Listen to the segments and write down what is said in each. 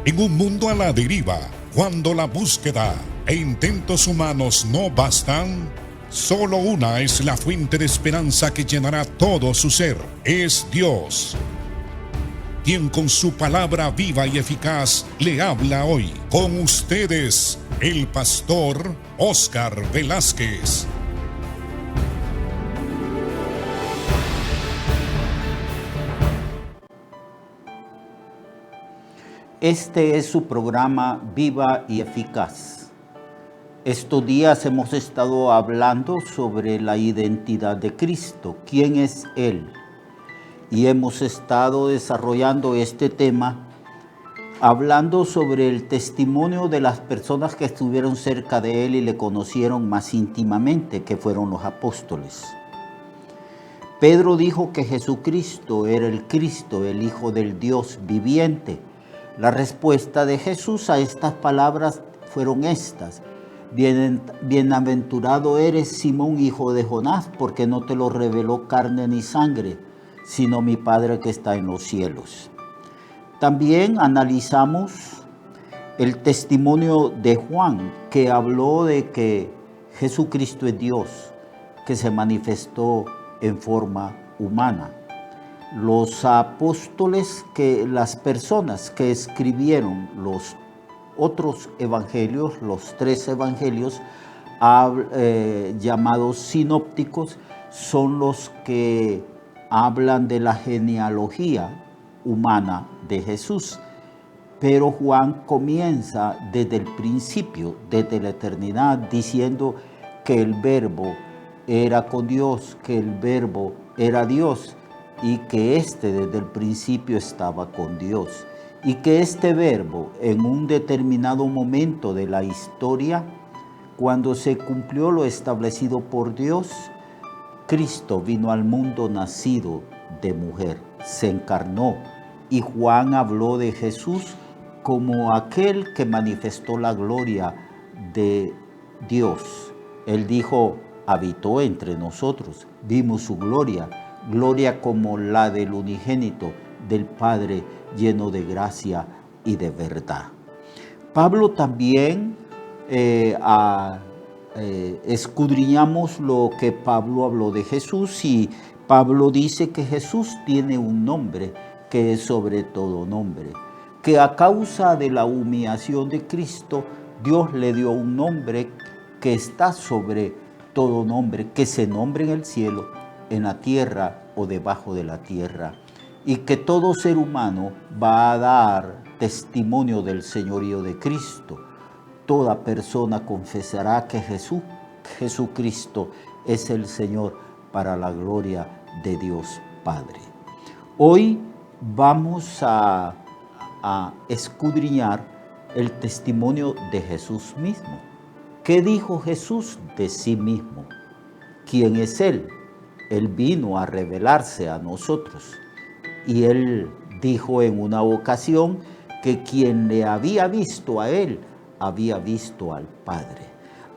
En un mundo a la deriva, cuando la búsqueda e intentos humanos no bastan, solo una es la fuente de esperanza que llenará todo su ser. Es Dios, quien con su palabra viva y eficaz le habla hoy. Con ustedes, el pastor Óscar Velázquez. Este es su programa Viva y Eficaz. Estos días hemos estado hablando sobre la identidad de Cristo, quién es Él. Y hemos estado desarrollando este tema hablando sobre el testimonio de las personas que estuvieron cerca de Él y le conocieron más íntimamente, que fueron los apóstoles. Pedro dijo que Jesucristo era el Cristo, el Hijo del Dios viviente. La respuesta de Jesús a estas palabras fueron estas: Bienaventurado eres, Simón, hijo de Jonás, porque no te lo reveló carne ni sangre, sino mi Padre que está en los cielos. También analizamos el testimonio de Juan, que habló de que Jesucristo es Dios, que se manifestó en forma humana. Los apóstoles, las personas que escribieron los otros evangelios, los 3 evangelios llamados sinópticos, son los que hablan de la genealogía humana de Jesús. Pero Juan comienza desde el principio, desde la eternidad, diciendo que el Verbo era con Dios, que el Verbo era Dios, y que desde el principio estaba con Dios, y que este Verbo en un determinado momento de la historia, cuando se cumplió lo establecido por Dios, Cristo vino al mundo nacido de mujer, se encarnó, y Juan habló de Jesús como aquel que manifestó la gloria de Dios. Él dijo: habitó entre nosotros, vimos su gloria, gloria como la del unigénito del Padre, lleno de gracia y de verdad. Pablo también escudriñamos lo que Pablo habló de Jesús, y Pablo dice que Jesús tiene un nombre que es sobre todo nombre, que a causa de la humillación de Cristo, Dios le dio un nombre que está sobre todo nombre, que se nombre en el cielo, en la tierra o debajo de la tierra, y que todo ser humano va a dar testimonio del señorío de Cristo. Toda persona confesará que Jesucristo es el Señor, para la gloria de Dios Padre. Hoy vamos a escudriñar el testimonio de Jesús mismo. ¿Qué dijo Jesús de sí mismo? ¿Quién es Él? Él vino a revelarse a nosotros. Y Él dijo en una ocasión que quien le había visto a Él, había visto al Padre.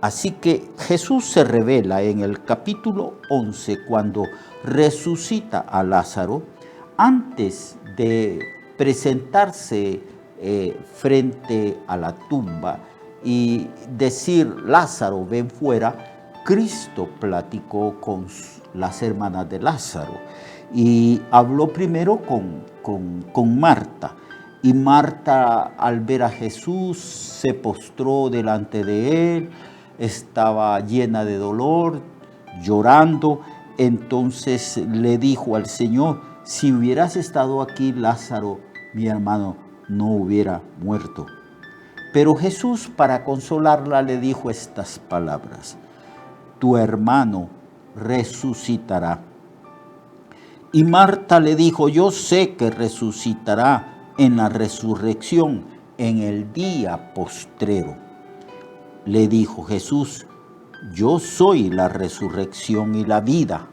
Así que Jesús se revela en el capítulo 11, cuando resucita a Lázaro, antes de presentarse frente a la tumba y decir: Lázaro, ven fuera. Cristo platicó con las hermanas de Lázaro y habló primero con Marta. Y Marta, al ver a Jesús, se postró delante de él, estaba llena de dolor, llorando. Entonces le dijo al Señor: si hubieras estado aquí, Lázaro, mi hermano, no hubiera muerto. Pero Jesús, para consolarla, le dijo estas palabras: tu hermano resucitará. Y Marta le dijo: yo sé que resucitará en la resurrección, en el día postrero. Le dijo Jesús: yo soy la resurrección y la vida.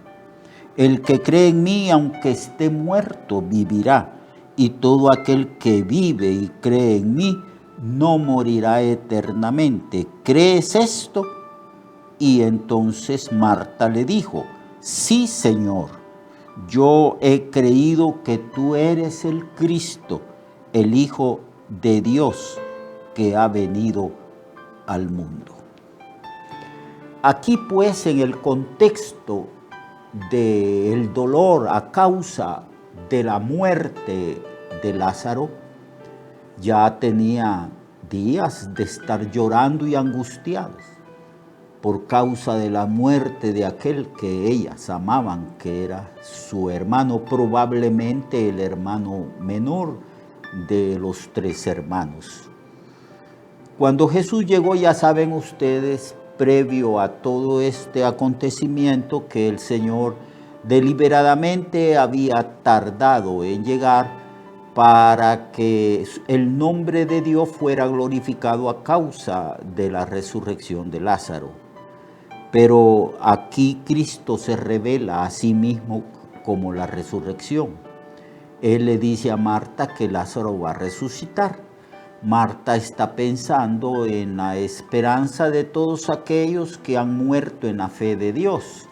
El que cree en mí, aunque esté muerto, vivirá. Y todo aquel que vive y cree en mí, no morirá eternamente. ¿Crees esto? Y entonces Marta le dijo: sí, Señor, yo he creído que tú eres el Cristo, el Hijo de Dios que ha venido al mundo. Aquí pues, en el contexto del dolor a causa de la muerte de Lázaro, ya tenía días de estar llorando y angustiados por causa de la muerte de aquel que ellas amaban, que era su hermano, probablemente el hermano menor de los 3 hermanos. Cuando Jesús llegó, ya saben ustedes, previo a todo este acontecimiento, que el Señor deliberadamente había tardado en llegar para que el nombre de Dios fuera glorificado a causa de la resurrección de Lázaro. Pero aquí Cristo se revela a sí mismo como la resurrección. Él le dice a Marta que Lázaro va a resucitar. Marta está pensando en la esperanza de todos aquellos que han muerto en la fe de Dios,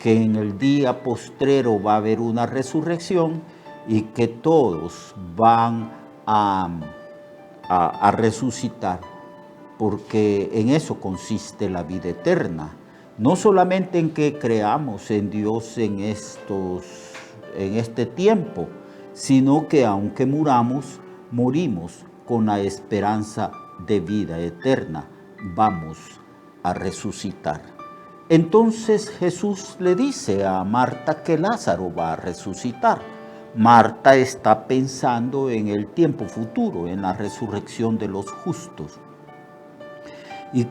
que en el día postrero va a haber una resurrección y que todos van a resucitar, porque en eso consiste la vida eterna. No solamente en que creamos en Dios en este tiempo, sino que aunque morimos con la esperanza de vida eterna, vamos a resucitar. Entonces Jesús le dice a Marta que Lázaro va a resucitar. Marta está pensando en el tiempo futuro, en la resurrección de los justos. Y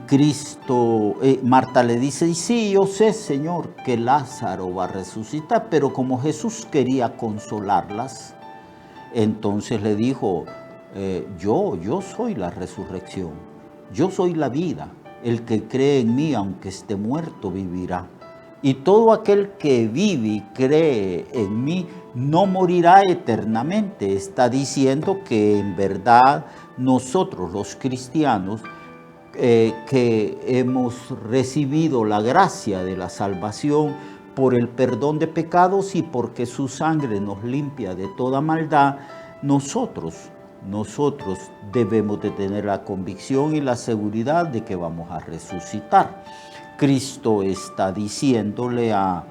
Marta le dice, y sí, yo sé, Señor, que Lázaro va a resucitar, pero como Jesús quería consolarlas, entonces le dijo, yo soy la resurrección, yo soy la vida, el que cree en mí, aunque esté muerto, vivirá. Y todo aquel que vive y cree en mí, no morirá eternamente. Está diciendo que en verdad nosotros los cristianos, que hemos recibido la gracia de la salvación por el perdón de pecados y porque su sangre nos limpia de toda maldad, nosotros debemos de tener la convicción y la seguridad de que vamos a resucitar. Cristo está diciéndole a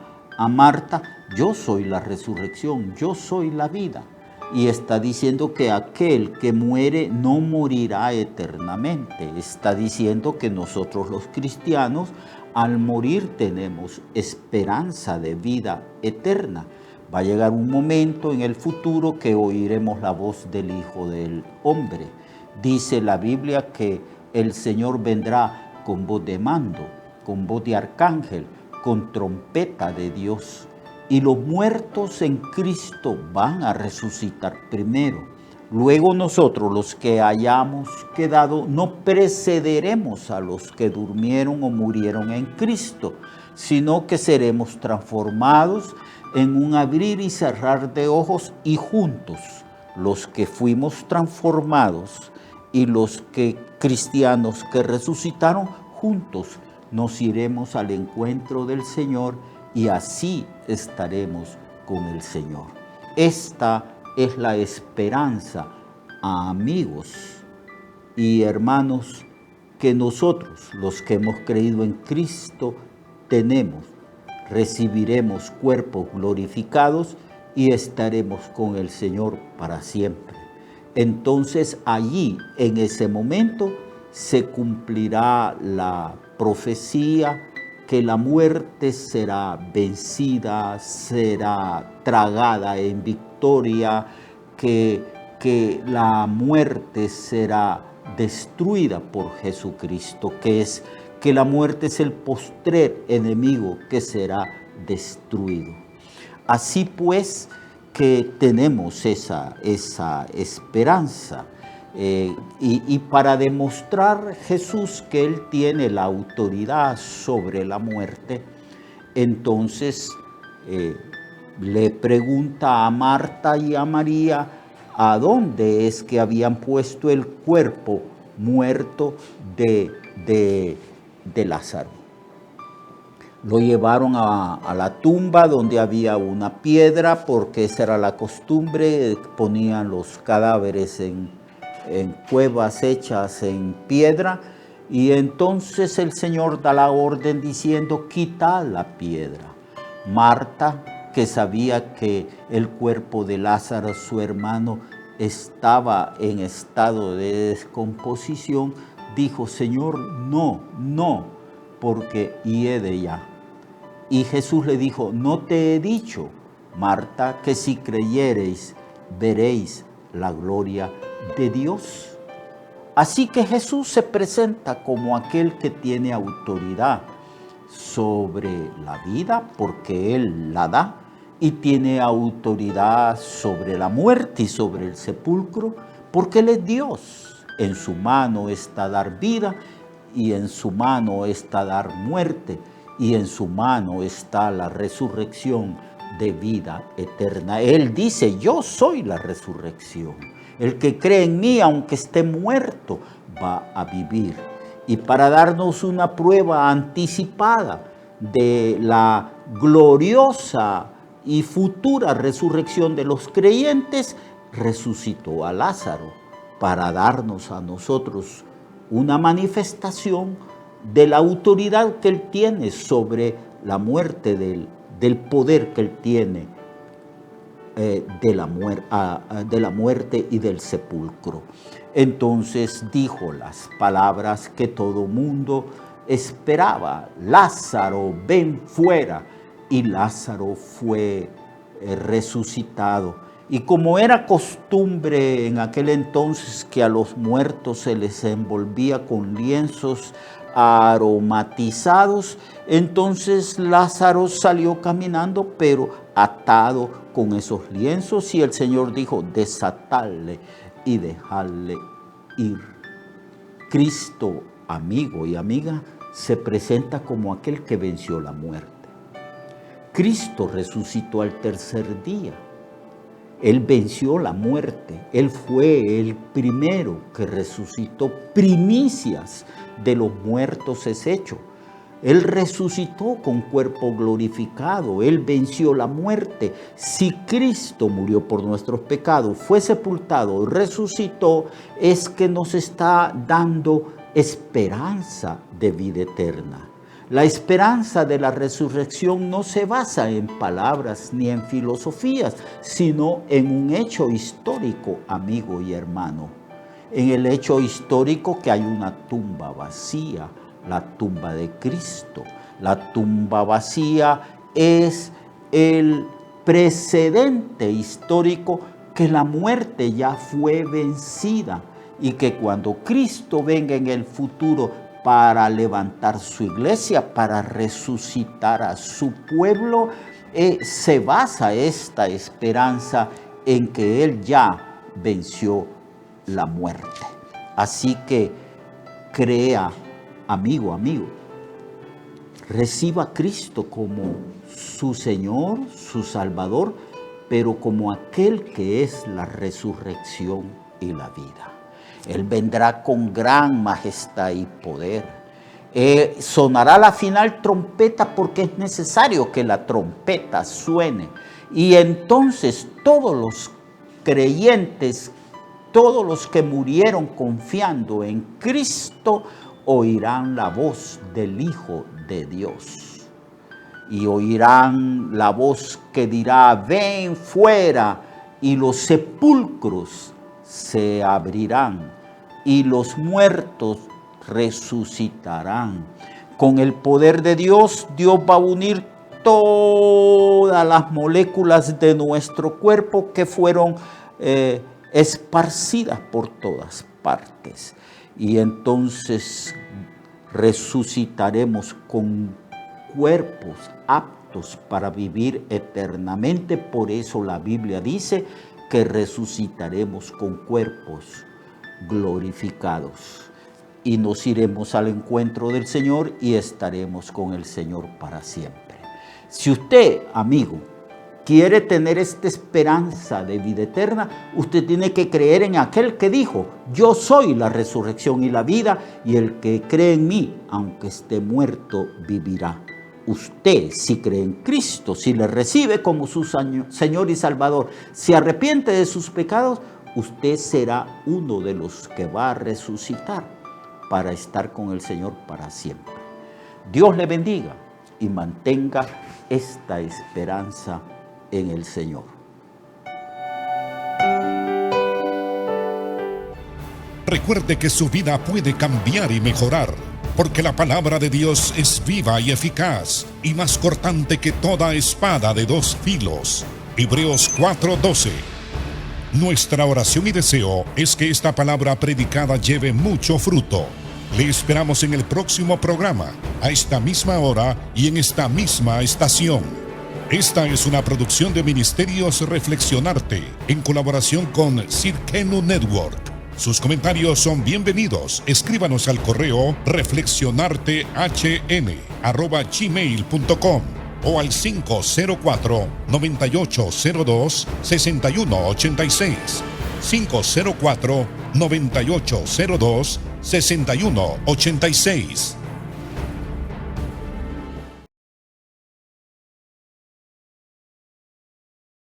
Marta, yo soy la resurrección, yo soy la vida. Y está diciendo que aquel que muere no morirá eternamente. Está diciendo que nosotros los cristianos al morir tenemos esperanza de vida eterna. Va a llegar un momento en el futuro que oiremos la voz del Hijo del Hombre. Dice la Biblia que el Señor vendrá con voz de mando, con voz de arcángel, con trompeta de Dios. Y los muertos en Cristo van a resucitar primero. Luego nosotros, los que hayamos quedado, no precederemos a los que durmieron o murieron en Cristo, sino que seremos transformados en un abrir y cerrar de ojos, y juntos, los que fuimos transformados y los cristianos que resucitaron, juntos nos iremos al encuentro del Señor y así estaremos con el Señor. Esta es la esperanza, amigos y hermanos, que nosotros, los que hemos creído en Cristo, tenemos. Recibiremos cuerpos glorificados y estaremos con el Señor para siempre. Entonces allí, en ese momento, se cumplirá la profecía que la muerte será vencida, será tragada en victoria, que la muerte será destruida por Jesucristo, que la muerte es el postrer enemigo que será destruido. Así pues que tenemos esa esperanza. Y para demostrar Jesús que Él tiene la autoridad sobre la muerte, entonces le pregunta a Marta y a María a dónde es que habían puesto el cuerpo muerto de Lázaro. Lo llevaron a la tumba donde había una piedra, porque esa era la costumbre, ponían los cadáveres en en cuevas hechas en piedra, y entonces el Señor da la orden diciendo, quita la piedra. Marta, que sabía que el cuerpo de Lázaro, su hermano, estaba en estado de descomposición, dijo, Señor, no, porque hiede ya. Y Jesús le dijo, no te he dicho, Marta, que si creyereis, veréis la gloria de Dios. Así que Jesús se presenta como aquel que tiene autoridad sobre la vida, porque Él la da, y tiene autoridad sobre la muerte y sobre el sepulcro, porque Él es Dios. En su mano está dar vida, y en su mano está dar muerte, y en su mano está la resurrección de vida eterna. Él dice, yo soy la resurrección. El que cree en mí, aunque esté muerto, va a vivir. Y para darnos una prueba anticipada de la gloriosa y futura resurrección de los creyentes, resucitó a Lázaro para darnos a nosotros una manifestación de la autoridad que Él tiene sobre la muerte, del poder que Él tiene de la muerte y del sepulcro. Entonces dijo las palabras que todo mundo esperaba, Lázaro, ven fuera. Y Lázaro fue resucitado. Y como era costumbre en aquel entonces que a los muertos se les envolvía con lienzos aromatizados, entonces Lázaro salió caminando, pero atado con esos lienzos, y el Señor dijo, desatadle y dejadle ir. Cristo, amigo y amiga, se presenta como aquel que venció la muerte. Cristo resucitó al tercer día. Él venció la muerte. Él fue el primero que resucitó, primicias de los muertos es hecho. Él resucitó con cuerpo glorificado. Él venció la muerte. Si Cristo murió por nuestros pecados, fue sepultado, resucitó, es que nos está dando esperanza de vida eterna. La esperanza de la resurrección no se basa en palabras ni en filosofías, sino en un hecho histórico, amigo y hermano. En el hecho histórico que hay una tumba vacía, la tumba de Cristo. La tumba vacía es el precedente histórico que la muerte ya fue vencida y que cuando Cristo venga en el futuro para levantar su iglesia, para resucitar a su pueblo, se basa esta esperanza en que Él ya venció la muerte. Así que crea, amigo, reciba a Cristo como su Señor, su Salvador, pero como aquel que es la resurrección y la vida. Él vendrá con gran majestad y poder. Sonará la final trompeta porque es necesario que la trompeta suene. Y entonces todos los creyentes, todos los que murieron confiando en Cristo, oirán la voz del Hijo de Dios. Y oirán la voz que dirá, ven fuera, y los sepulcros se abrirán y los muertos resucitarán. Con el poder de Dios, Dios va a unir todas las moléculas de nuestro cuerpo que fueron esparcidas por todas partes. Y entonces resucitaremos con cuerpos aptos para vivir eternamente. Por eso la Biblia dice que resucitaremos con cuerpos glorificados y nos iremos al encuentro del Señor y estaremos con el Señor para siempre. Si usted, amigo, quiere tener esta esperanza de vida eterna, usted tiene que creer en aquel que dijo, yo soy la resurrección y la vida, y el que cree en mí, aunque esté muerto, vivirá. Usted, si cree en Cristo, si le recibe como su Señor y Salvador, si arrepiente de sus pecados, usted será uno de los que va a resucitar para estar con el Señor para siempre. Dios le bendiga y mantenga esta esperanza en el Señor. Recuerde que su vida puede cambiar y mejorar, porque la palabra de Dios es viva y eficaz y más cortante que toda espada de dos filos. Hebreos 4:12. Nuestra oración y deseo es que esta palabra predicada lleve mucho fruto. Le esperamos en el próximo programa, a esta misma hora y en esta misma estación. Esta es una producción de Ministerios Reflexionarte, en colaboración con Cirkenu Network. Sus comentarios son bienvenidos. Escríbanos al correo reflexionartehn@gmail.com o al 504-9802-6186. 504-9802-6186.